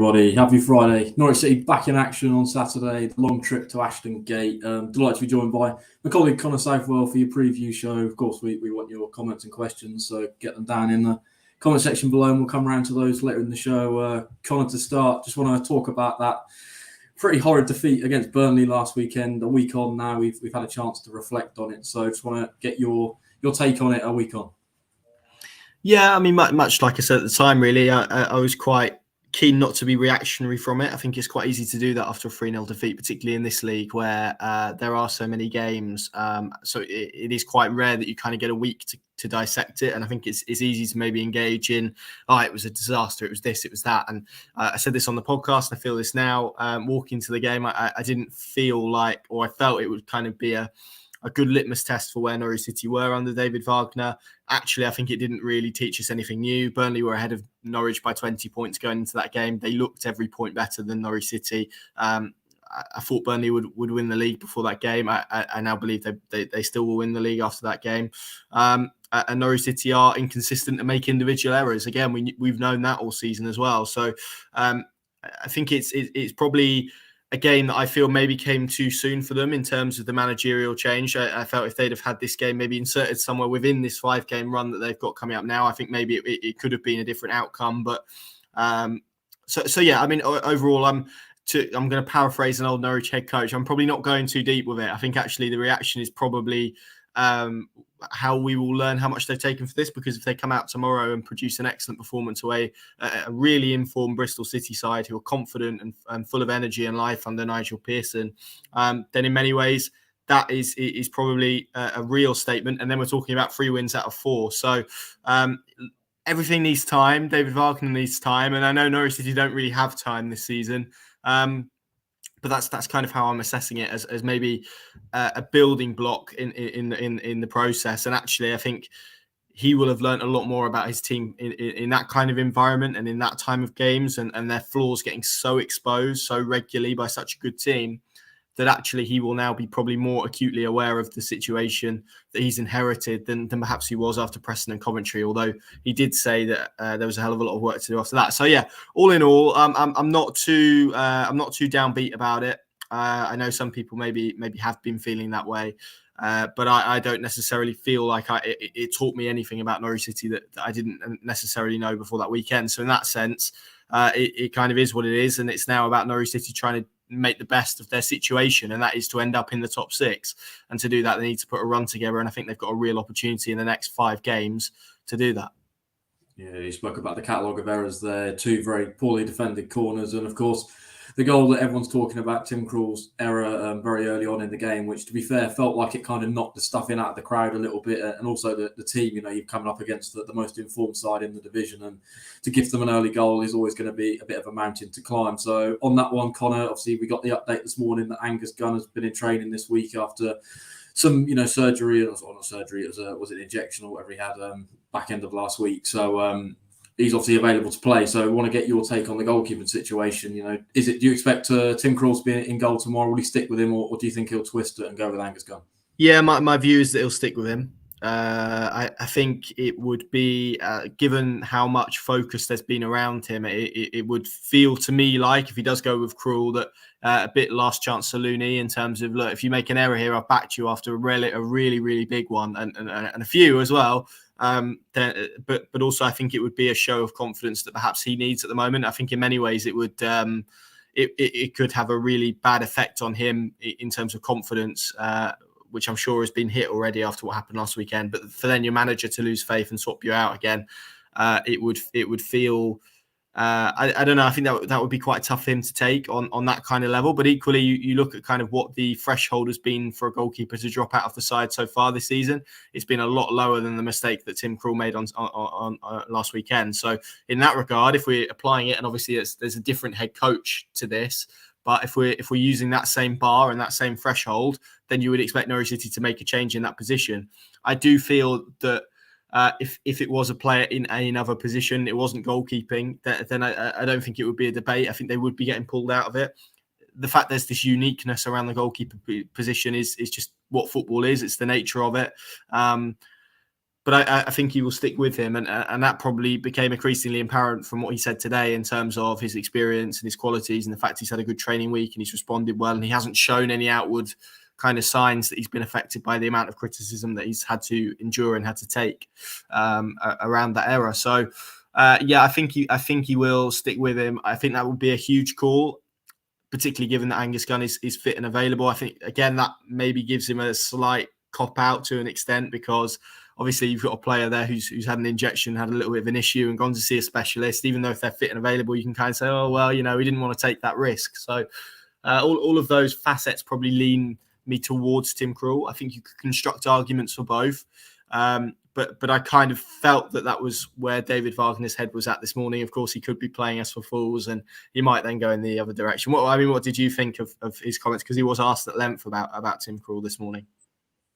everybody. Happy Friday. Norwich City back in action on Saturday. The long trip to Ashton Gate. Delighted to be joined by my colleague Connor Southwell for your preview show. Of course, we want your comments and questions, so get them down in the comment section below and we'll come around to those later in the show. Connor, to start, just want to talk about that pretty horrid defeat against Burnley last weekend. A week on now, we've had a chance to reflect on it. So just want to get your take on it a week on. Yeah, I mean, much like I said at the time, really, I was quite keen not to be reactionary from it. I think it's quite easy to do that after a 3-0 defeat, particularly in this league where there are so many games. So it is quite rare that you kind of get a week to dissect it. And I think it's easy to maybe engage in, it was a disaster, it was this, it was that. And I said this on the podcast, and I feel this now. Walking to the game, I didn't feel like, or I felt it would kind of be a good litmus test for where Norwich City were under David Wagner. Actually, I think it didn't really teach us anything new. Burnley were ahead of Norwich by 20 points going into that game. They looked every point better than Norwich City. I thought Burnley would win the league before that game. I now believe they still will win the league after that game. And Norwich City are inconsistent and make individual errors. Again, we've known that all season as well. So I think it's probably a game that I feel maybe came too soon for them in terms of the managerial change. I felt if they'd have had this game maybe inserted somewhere within this 5-game run that they've got coming up now, I think maybe it could have been a different outcome. But so yeah, I mean, overall, I'm going to paraphrase an old Norwich head coach. I'm probably not going too deep with it. I think actually the reaction is probably how we will learn how much they've taken for this, because if they come out tomorrow and produce an excellent performance away, a really informed Bristol City side who are confident and full of energy and life under Nigel Pearson, then in many ways that is probably a real statement. And then we're talking about 3 wins out of 4. So everything needs time. David Wagner needs time. And I know Norwich City don't really have time this season. But that's kind of how I'm assessing it, as maybe a building block in the process. And actually, I think he will have learned a lot more about his team in that kind of environment and in that time of games, and their flaws getting so exposed so regularly by such a good team, that actually he will now be probably more acutely aware of the situation that he's inherited than perhaps he was after Preston and Coventry, although he did say that there was a hell of a lot of work to do after that. So yeah, all in all, I'm not too downbeat about it. I know some people maybe have been feeling that way, but I don't necessarily feel like it taught me anything about Norwich City that I didn't necessarily know before that weekend. So in that sense, it kind of is what it is, and it's now about Norwich City trying to make the best of their situation, and that is to end up in the top 6. And to do that, they need to put a run together, and I think they've got a real opportunity in the next 5 games to do that. Yeah, you spoke about the catalogue of errors there, 2 very poorly defended corners, and of course the goal that everyone's talking about, Tim Krul's error very early on in the game, which to be fair felt like it kind of knocked the stuffing out of the crowd a little bit, and also the team. You're coming up against the most informed side in the division, and to give them an early goal is always going to be a bit of a mountain to climb. So on that one, Connor, obviously we got the update this morning that Angus Gunn has been in training this week after some surgery, or not surgery, it was an injection or whatever he had back end of last week. So he's obviously available to play. So I want to get your take on the goalkeeping situation. Do you expect Tim Krul to be in goal tomorrow? Will he stick with him, or do you think he'll twist it and go with Angus Gunn? Yeah, my view is that he'll stick with him. I think it would be, given how much focus there's been around him, it would feel to me like, if he does go with Krul, that a bit last chance saloon-y in terms of, look, if you make an error here, I've backed you after a really, really big one, and a few as well. But also I think it would be a show of confidence that perhaps he needs at the moment. I think in many ways it would it could have a really bad effect on him in terms of confidence, which I'm sure has been hit already after what happened last weekend. But for then your manager to lose faith and swap you out again, it would feel. I don't know. I think that would be quite tough for him to take on that kind of level. But equally, you look at kind of what the threshold has been for a goalkeeper to drop out of the side so far this season. It's been a lot lower than the mistake that Tim Krul made on last weekend. So in that regard, if we're applying it, and obviously there's a different head coach to this, but if we're using that same bar and that same threshold, then you would expect Norwich City to make a change in that position. I do feel that if it was a player in another position, it wasn't goalkeeping, then I don't think it would be a debate. I think they would be getting pulled out of it. The fact there's this uniqueness around the goalkeeper position is just what football is. It's the nature of it. But I think he will stick with him, and that probably became increasingly apparent from what he said today in terms of his experience and his qualities, and the fact he's had a good training week and he's responded well, and he hasn't shown any outward kind of signs that he's been affected by the amount of criticism that he's had to endure and had to take around that era. So I think he will stick with him. I think that would be a huge call, particularly given that Angus Gunn is fit and available. I think, again, that maybe gives him a slight cop-out to an extent, because obviously you've got a player there who's had an injection, had a little bit of an issue and gone to see a specialist. Even though if they're fit and available, you can kind of say, oh, well, we didn't want to take that risk. So all of those facets probably lean me towards Tim Krul. I think you could construct arguments for both. But I kind of felt that was where David Wagner's head was at this morning. Of course, he could be playing us for fools, and he might then go in the other direction. What did you think of his comments? Because he was asked at length about Tim Krul this morning.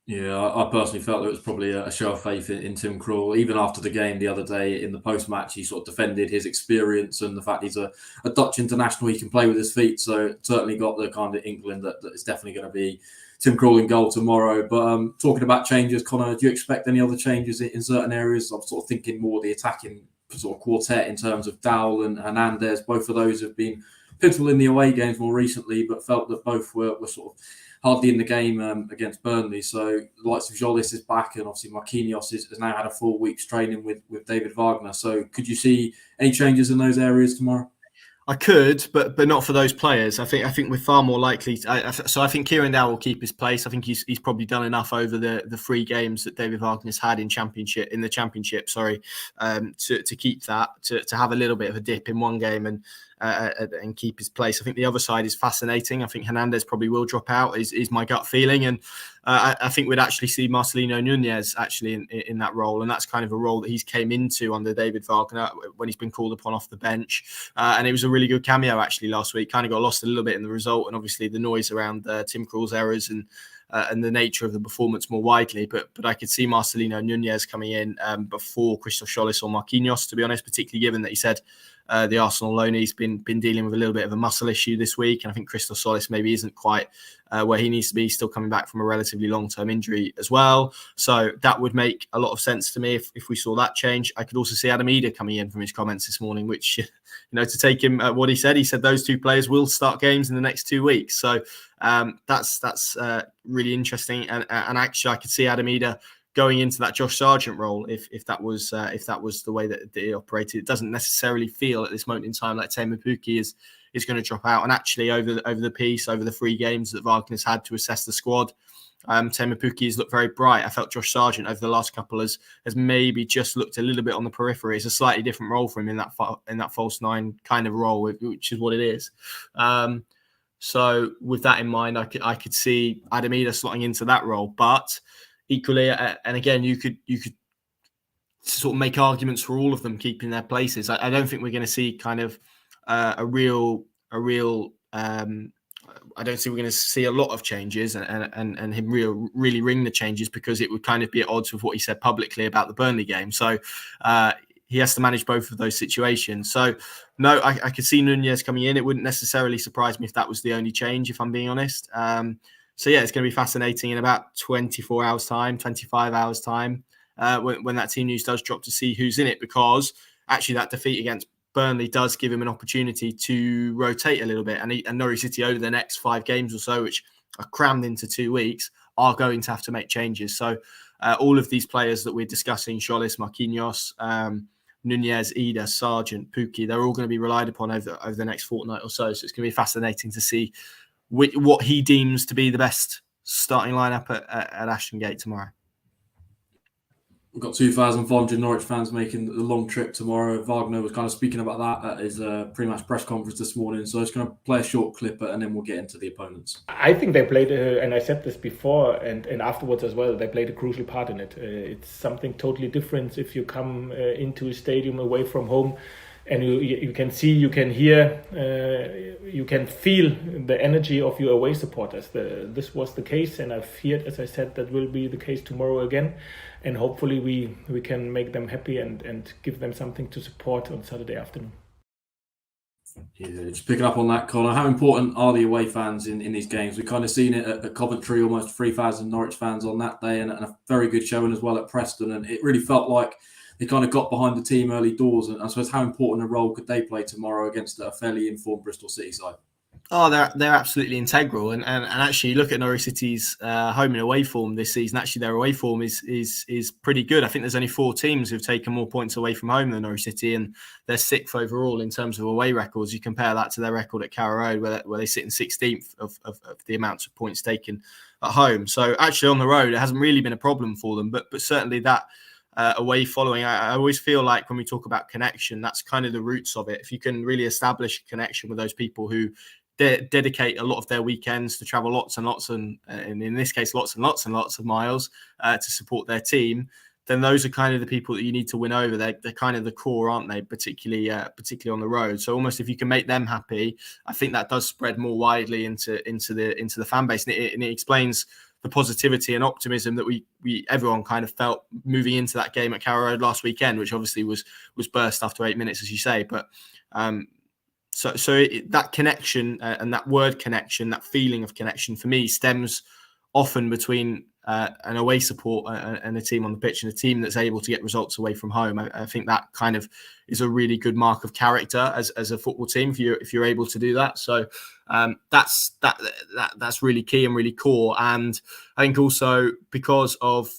Yeah, I personally felt it was probably a show of faith in Tim Krul. Even after the game the other day in the post-match, he sort of defended his experience and the fact he's a Dutch international. He can play with his feet, so certainly got the kind of inkling that it's definitely going to be Tim Krul in goal tomorrow. But talking about changes, Connor, do you expect any other changes in certain areas? I'm sort of thinking more the attacking sort of quartet in terms of Dowell and Hernandez. Both of those have been pivotal in the away games more recently, but felt that both were sort of hardly in the game against Burnley. So the likes of Jolis is back, and obviously Marquinhos has now had a full week's training with David Wagner. So could you see any changes in those areas tomorrow? I could, but not for those players. I think we're far more likely. So I think Kieran Dowell will keep his place. I think he's probably done enough over the 3 games that David Wagner's had in the championship. To keep that, to have a little bit of a dip in one game and keep his place. I think the other side is fascinating. I think Hernandez probably will drop out, is my gut feeling. And I think we'd actually see Marcelino Nunez actually in that role. And that's kind of a role that he's came into under David Wagner when he's been called upon off the bench. And it was a really good cameo actually last week. Kind of got lost a little bit in the result, and obviously the noise around Tim Krul's errors and the nature of the performance more widely. But I could see Marcelino Nunez coming in before Christos Jolis or Marquinhos, to be honest, particularly given that he said the Arsenal loanee's been dealing with a little bit of a muscle issue this week. And I think Christos Jolis maybe isn't quite where he needs to be, still coming back from a relatively long-term injury as well. So that would make a lot of sense to me if we saw that change. I could also see Adam Eder coming in from his comments this morning, which, to take him at what he said those 2 players will start games in the next 2 weeks. So that's really interesting. And actually I could see Adam Eder going into that Josh Sargent role if that was the way that he operated. It doesn't necessarily feel at this moment in time like Teemu Pukki is going to drop out. And actually over the 3 games that Wagner's had to assess the squad, Teemu Pukki has looked very bright. I felt Josh Sargent over the last couple has maybe just looked a little bit on the periphery. It's a slightly different role for him in that false 9 kind of role, which is what it is. So with that in mind, I could see Adam Eder slotting into that role, but equally, and again, you could sort of make arguments for all of them keeping their places. I don't think we're going to see kind of a real. I don't think we're going to see a lot of changes and him really ring the changes, because it would kind of be at odds with what he said publicly about the Burnley game. So he has to manage both of those situations. So no, I could see Nunez coming in. It wouldn't necessarily surprise me if that was the only change, if I'm being honest. So yeah, it's going to be fascinating in about 24 hours time, 25 hours time, when that team news does drop, to see who's in it, because actually that defeat against Burnley does give him an opportunity to rotate a little bit. And Norwich City over the next 5 games or so, which are crammed into 2 weeks, are going to have to make changes. So all of these players that we're discussing, Jolis, Marquinhos, Nunez, Eder, Sargent, Pukki, they're all going to be relied upon over the next fortnight or so. So it's going to be fascinating to see what he deems to be the best starting lineup at Ashton Gate tomorrow. We've got 2,500 Norwich fans making the long trip tomorrow. Wagner was kind of speaking about that at his pre-match press conference this morning. So I'm just going to play a short clip and then we'll get into the opponents. I think they played, and I said this before and afterwards as well, they played a crucial part in it. It's something totally different if you come into a stadium away from home, and you can see, you can hear, you can feel the energy of your away supporters. This was the case, and I've heard, as I said, that will be the case tomorrow again. And hopefully we can make them happy and give them something to support on Saturday afternoon. Yeah, just picking up on that, Connor. How important are the away fans in these games? We've kind of seen it at Coventry, almost 3,000 Norwich fans on that day, and a very good showing as well at Preston. And it really felt like they kind of got behind the team early doors. And I suppose how important a role could they play tomorrow against a fairly informed Bristol City side? Oh, they're absolutely integral, and actually look at Norwich City's home and away form this season. Actually, their away form is pretty good. I think there's only 4 teams who've taken more points away from home than Norwich City, and they're 6th overall in terms of away records. You compare that to their record at Carrow Road, where they sit in 16th of the amounts of points taken at home. So actually, on the road, it hasn't really been a problem for them. But certainly that away following, I always feel like when we talk about connection, that's kind of the roots of it. If you can really establish a connection with those people who dedicate a lot of their weekends to travel lots and lots and in this case lots and lots of miles to support their team, then those are kind of the people that you need to win over. They're kind of the core, aren't they? Particularly on the road. So almost if you can make them happy, I think that does spread more widely into the fan base, and it explains the positivity and optimism that we everyone kind of felt moving into that game at Carrow Road last weekend, which obviously was burst after 8 minutes, as you say, but. So that connection and that word connection, that feeling of connection for me stems often between an away support and a team on the pitch, and a team that's able to get results away from home. I think that kind of is a really good mark of character as a football team if you're able to do that. So that's really key and really core. And I think also because of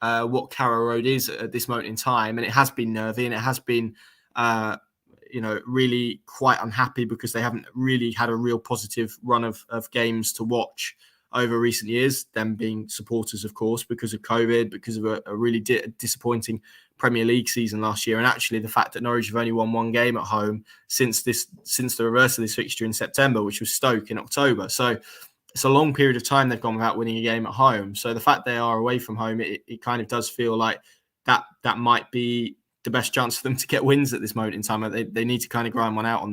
what Carrow Road is at this moment in time, and it has been nervy and it has been really quite unhappy because they haven't really had a real positive run of games to watch over recent years, them being supporters, of course, because of COVID, because of a really disappointing Premier League season last year. And actually the fact that Norwich have only won 1 game at home since the reverse of this fixture in September, which was Stoke in October. So it's a long period of time they've gone without winning a game at home. So the fact they are away from home, it kind of does feel like that might be the best chance for them to get wins at this moment in time. They need to kind of grind one out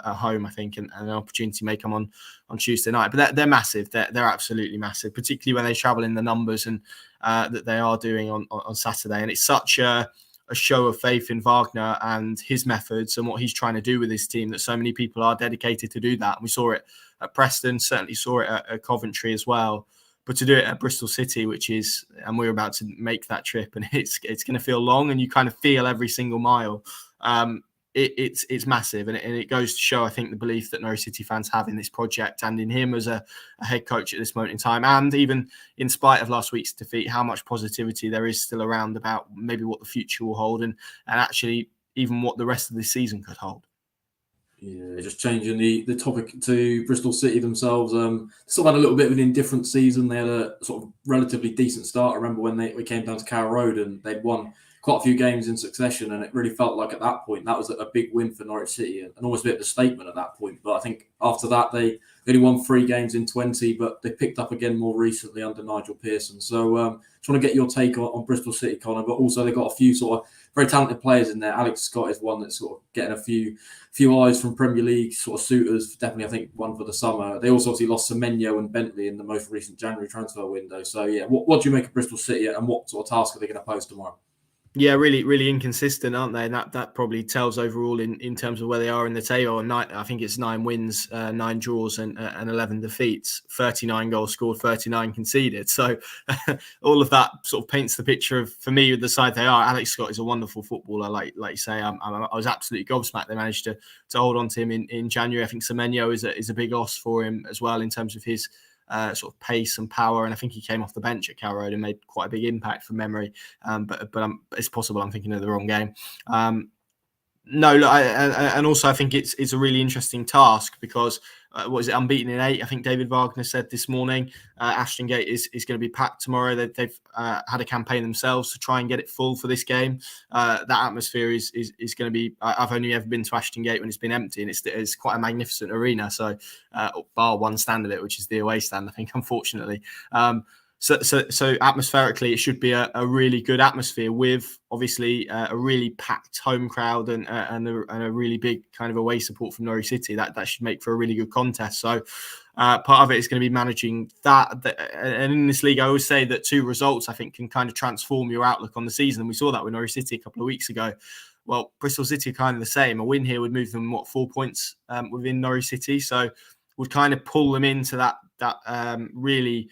at home, I think, and an opportunity may come on Tuesday night. But they're massive. They're absolutely massive, particularly when they travel in the numbers and that they are doing on Saturday. And it's such a show of faith in Wagner and his methods and what he's trying to do with his team that so many people are dedicated to do that. And we saw it at Preston, certainly saw it at Coventry as well. But to do it at Bristol City, and we're about to make that trip, and it's going to feel long, and you kind of feel every single mile. It's massive, and it goes to show, I think, the belief that Norwich City fans have in this project and in him as a head coach at this moment in time. And even in spite of last week's defeat, how much positivity there is still around about maybe what the future will hold, and actually even what the rest of this season could hold. Yeah, just changing the topic to Bristol City themselves. Sort of had a little bit of an indifferent season. They had a sort of relatively decent start. I remember when we came down to Carrow Road and they'd won quite a few games in succession, and it really felt like at that point that was a big win for Norwich City and almost a bit of a statement at that point. But I think after that they only won 3 games in 20, but they picked up again more recently under Nigel Pearson. So just want to get your take on Bristol City, Connor, but also they've got a few sort of very talented players in there. Alex Scott is one that's sort of getting a few eyes from Premier League sort of suitors. Definitely, I think, one for the summer. They also obviously lost Semenyo and Bentley in the most recent January transfer window. So, yeah, what do you make of Bristol City and what sort of task are they going to pose tomorrow? Yeah, really, really inconsistent, aren't they? And that probably tells overall in terms of where they are in the table. I think it's 9 wins, 9 draws, and 11 defeats. 39 goals scored, 39 conceded. So all of that sort of paints the picture of, for me, with the side they are. Alex Scott is a wonderful footballer, like you say. I was absolutely gobsmacked they managed to hold on to him in January. I think Semenyo is a big loss for him as well in terms of his sort of pace and power, and I think he came off the bench at Carrow Road and made quite a big impact from memory. But it's possible I'm thinking of the wrong game. And also I think it's a really interesting task because unbeaten in 8? I think David Wagner said this morning. Ashton Gate is going to be packed tomorrow. They've had a campaign themselves to try and get it full for this game. That atmosphere is going to be. I've only ever been to Ashton Gate when it's been empty, and it's quite a magnificent arena. So bar one stand of it, which is the away stand, I think, unfortunately. So atmospherically, it should be a really good atmosphere with obviously a really packed home crowd and a really big kind of away support from Norwich City. That should make for a really good contest. So part of it is going to be managing that. And in this league, I always say that 2 results, I think, can kind of transform your outlook on the season. And we saw that with Norwich City a couple of weeks ago, Well, Bristol City are kind of the same. A win here would move them 4 points within Norwich City, so would kind of pull them into that really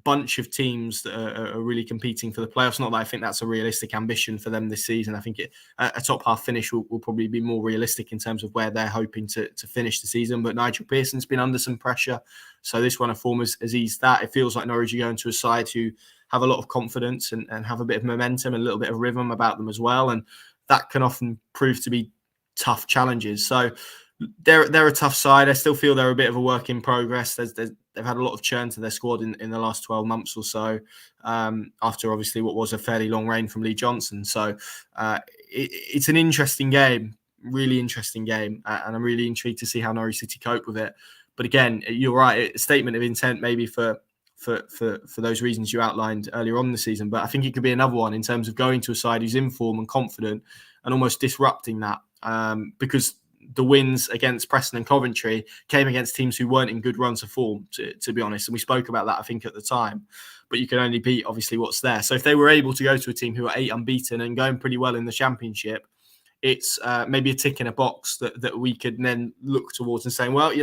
bunch of teams that are really competing for the playoffs. Not that I think that's a realistic ambition for them this season. I think a top half finish will probably be more realistic in terms of where they're hoping to finish the season. But Nigel Pearson's been under some pressure, so this run of form has eased that. It feels like Norwich are going to a side who have a lot of confidence and have a bit of momentum and a little bit of rhythm about them as well, and that can often prove to be tough challenges. So they're a tough side. I still feel they're a bit of a work in progress. They've had a lot of churn to their squad in the last 12 months or so, after obviously what was a fairly long reign from Lee Johnson. So it's an interesting game, really interesting game, and I'm really intrigued to see how Norwich City cope with it. But again, you're right, a statement of intent maybe for those reasons you outlined earlier on in the season. But I think it could be another one in terms of going to a side who's in form and confident and almost disrupting that, because the wins against Preston and Coventry came against teams who weren't in good runs of form, to be honest. And we spoke about that, I think, at the time. But you can only beat, obviously, what's there. So if they were able to go to a team who are 8 unbeaten and going pretty well in the Championship, it's maybe a tick in a box that we could then look towards and saying, well,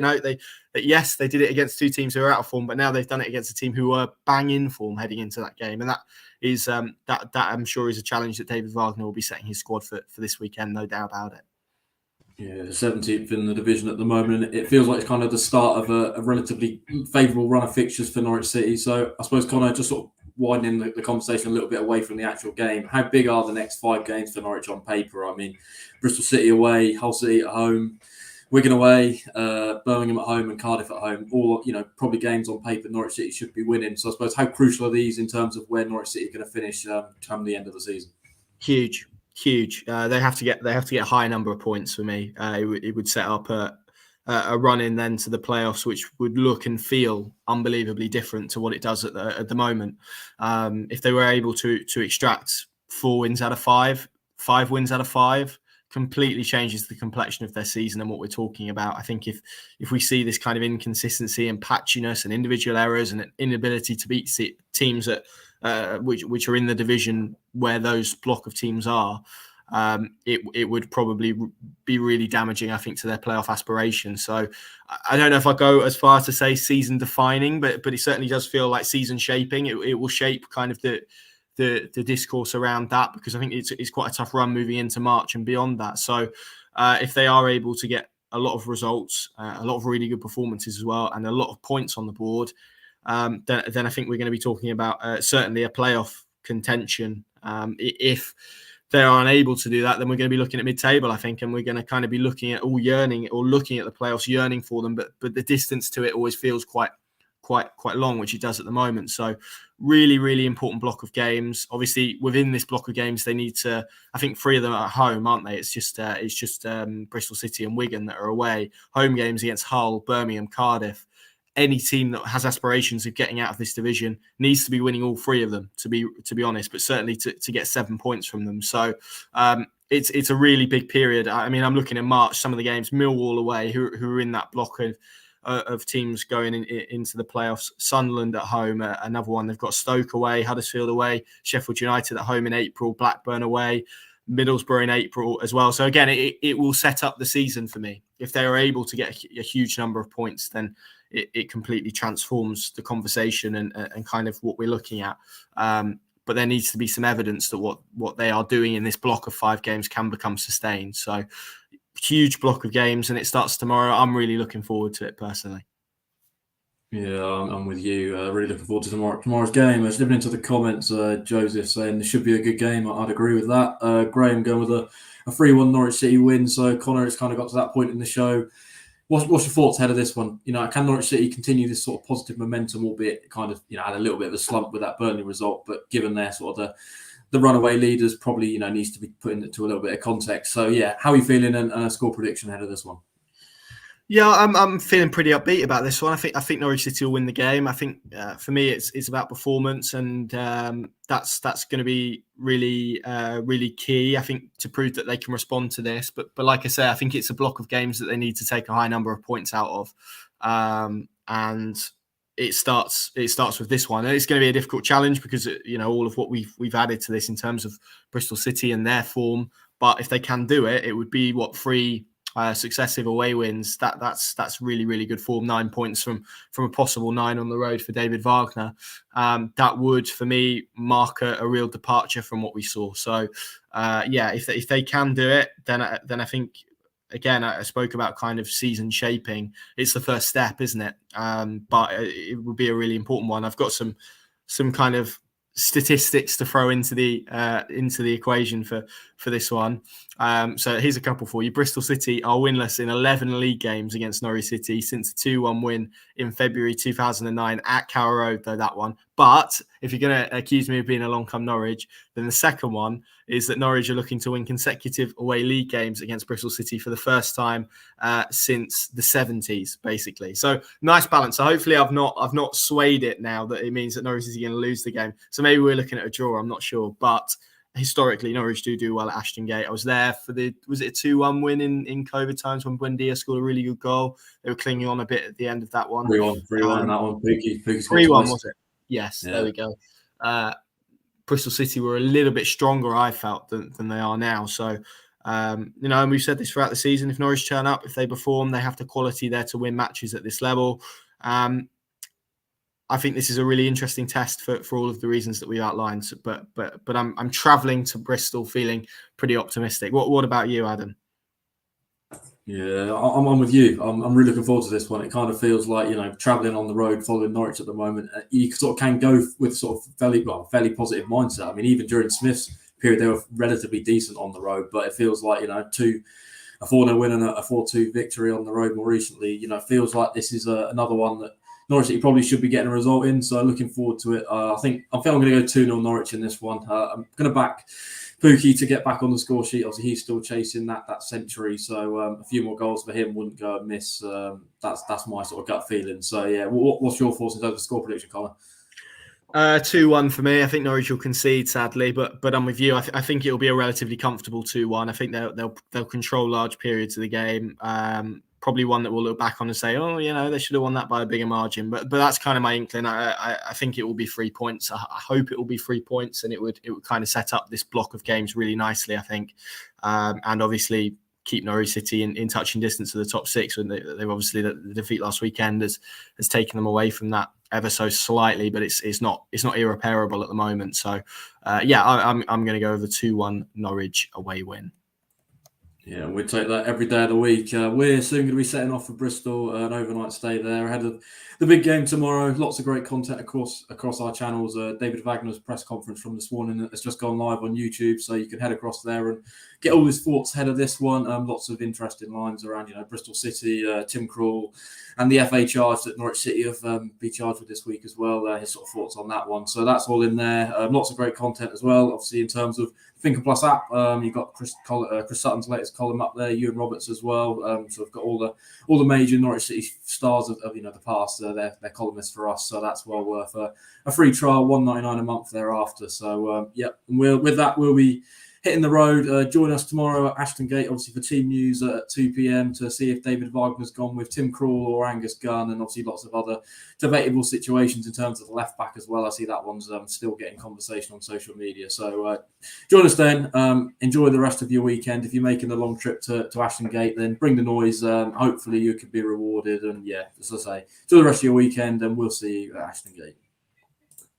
yes, they did it against 2 teams who are out of form, but now they've done it against a team who are bang in form heading into that game. And that is that I'm sure is a challenge that David Wagner will be setting his squad for this weekend, no doubt about it. Yeah, 17th in the division at the moment. It feels like it's kind of the start of a relatively favourable run of fixtures for Norwich City. So I suppose, Connor, just sort of widening the conversation a little bit away from the actual game, how big are the next 5 games for Norwich on paper? I mean, Bristol City away, Hull City at home, Wigan away, Birmingham at home and Cardiff at home. All, probably games on paper Norwich City should be winning. So I suppose, how crucial are these in terms of where Norwich City are going to finish come the end of the season? Huge. They have to get a high number of points for me. It would set up a run in then to the playoffs, which would look and feel unbelievably different to what it does at the moment. If they were able to extract 4 wins out of 5, 5 wins out of 5, completely changes the complexion of their season and what we're talking about. I think if we see this kind of inconsistency and patchiness and individual errors and an inability to beat teams that which are in the division where those block of teams are, it would probably be really damaging, I think, to their playoff aspirations. So I don't know if I go as far to say season defining, but it certainly does feel like season shaping. It will shape kind of the discourse around that, because I think it's quite a tough run moving into March and beyond that. So if they are able to get a lot of results, a lot of really good performances as well, and a lot of points on the board, then I think we're going to be talking about certainly a playoff contention. If they are unable to do that, then we're going to be looking at mid-table, I think, and we're going to kind of be looking at looking at the playoffs, yearning for them. But the distance to it always feels quite long, which it does at the moment. So really, really important block of games. Obviously, within this block of games, they need to, I think 3 of them are at home, aren't they? It's just Bristol City and Wigan that are away. Home games against Hull, Birmingham, Cardiff. Any team that has aspirations of getting out of this division needs to be winning all 3 of them, to be honest, but certainly to get 7 points from them. So it's a really big period. I mean, I'm looking at March, some of the games, Millwall away, who are in that block of teams going into the playoffs. Sunderland at home, another one. They've got Stoke away, Huddersfield away, Sheffield United at home in April, Blackburn away, Middlesbrough in April as well. So again, it will set up the season for me. If they are able to get a huge number of points, then it completely transforms the conversation and kind of what we're looking at. But there needs to be some evidence that what they are doing in this block of 5 games can become sustained. So huge block of games, and it starts tomorrow. I'm really looking forward to it personally. Yeah, I'm with you. Really looking forward to tomorrow's game. Living into the comments, Joseph saying this should be a good game. I'd agree with that. Graham going with a 3-1 Norwich City win. So Connor, it's kind of got to that point in the show. What's your thoughts ahead of this one? Can Norwich City continue this sort of positive momentum, albeit kind of had a little bit of a slump with that Burnley result, but given their sort of the runaway leaders, probably needs to be put into a little bit of context. So yeah, how are you feeling and a score prediction ahead of this one? Yeah, I'm feeling pretty upbeat about this one. I think Norwich City will win the game. I think for me it's about performance, and that's going to be really really key, I think, to prove that they can respond to this. But like I say, I think it's a block of games that they need to take a high number of points out of, and it starts with this one. And it's going to be a difficult challenge because all of what we've added to this in terms of Bristol City and their form. But if they can do it, it would be 3 successive away wins. That's really, really good form. 9 points from a possible 9 on the road for David Wagner. That would, for me, mark a real departure from what we saw. So, if they can do it, then I think, again, I spoke about kind of season shaping. It's the first step, isn't it? But it would be a really important one. I've got some kind of statistics to throw into the equation for this one. So here's a couple for you. Bristol City are winless in 11 league games against Norwich City since a 2-1 win in February 2009 at Carrow Road, though that one. But if you're going to accuse me of being a long-come Norwich, then the second one is that Norwich are looking to win consecutive away league games against Bristol City for the first time since the 70s, basically. So nice balance. So hopefully I've not swayed it now that it means that Norwich is going to lose the game. So maybe we're looking at a draw. I'm not sure, but historically Norwich do well at Ashton Gate. I was there for was it a 2-1 win in COVID times when Buendia scored a really good goal? They were clinging on a bit at the end of that one. 3-1 in that one. Pookie 3-1 was it? Yes, yeah. There we go. Bristol City were a little bit stronger, I felt, than they are now. So, and we've said this throughout the season. If Norwich turn up, if they perform, they have the quality there to win matches at this level. I think this is a really interesting test for all of the reasons that we outlined. But I'm travelling to Bristol feeling pretty optimistic. What about you, Adam? Yeah, I'm with you. I'm really looking forward to this one. It kind of feels like, travelling on the road, following Norwich at the moment, you sort of can go with sort of fairly positive mindset. I mean, even during Smith's period, they were relatively decent on the road, but it feels like, a 4-0 win and a 4-2 victory on the road more recently, feels like this is another one that Norwich City probably should be getting a result in. So looking forward to it. I think I'm going to go 2-0 Norwich in this one. I'm going to back Pookie to get back on the score sheet. Obviously, he's still chasing that century, so a few more goals for him wouldn't go amiss. That's my sort of gut feeling. So yeah, what's your thoughts in terms of score prediction, Connor? 2-1 for me. I think Norwich will concede, sadly, but I'm with you. I think it'll be a relatively comfortable 2-1. I think they'll control large periods of the game. Probably one that we'll look back on and say, oh, they should have won that by a bigger margin. But that's kind of my inkling. I think it will be 3 points. I hope it will be 3 points, and it would kind of set up this block of games really nicely, I think. And obviously keep Norwich City in touching distance of the top 6. And they've obviously the defeat last weekend has taken them away from that ever so slightly, but it's not irreparable at the moment. So I'm going to go with the 2-1 Norwich away win. Yeah, we take that every day of the week. We're soon going to be setting off for Bristol, an overnight stay there ahead of the big game tomorrow. Lots of great content across our channels. David Wagner's press conference from this morning has just gone live on YouTube, so you can head across there and get all his thoughts ahead of this one. Lots of interesting lines around, Bristol City, Tim Krul, and the FA charge that Norwich City have been charged with this week as well. His sort of thoughts on that one. So that's all in there. Lots of great content as well. Obviously, in terms of Thinker Plus app, you've got Chris Sutton's latest column up there, Ewan Roberts as well. So we've got all the major Norwich City stars of the past. They're columnists for us, so that's well worth a free trial, $1.99 a month thereafter. So we'll be hitting the road. Join us tomorrow at Ashton Gate, obviously for team news at 2 p.m. to see if David Wagner's gone with Tim Krul or Angus Gunn, and obviously lots of other debatable situations in terms of the left back as well. I see that one's still getting conversation on social media. So join us then. Enjoy the rest of your weekend. If you're making the long trip to Ashton Gate, then bring the noise. Hopefully you could be rewarded. And yeah, as I say, enjoy the rest of your weekend, and we'll see you at Ashton Gate.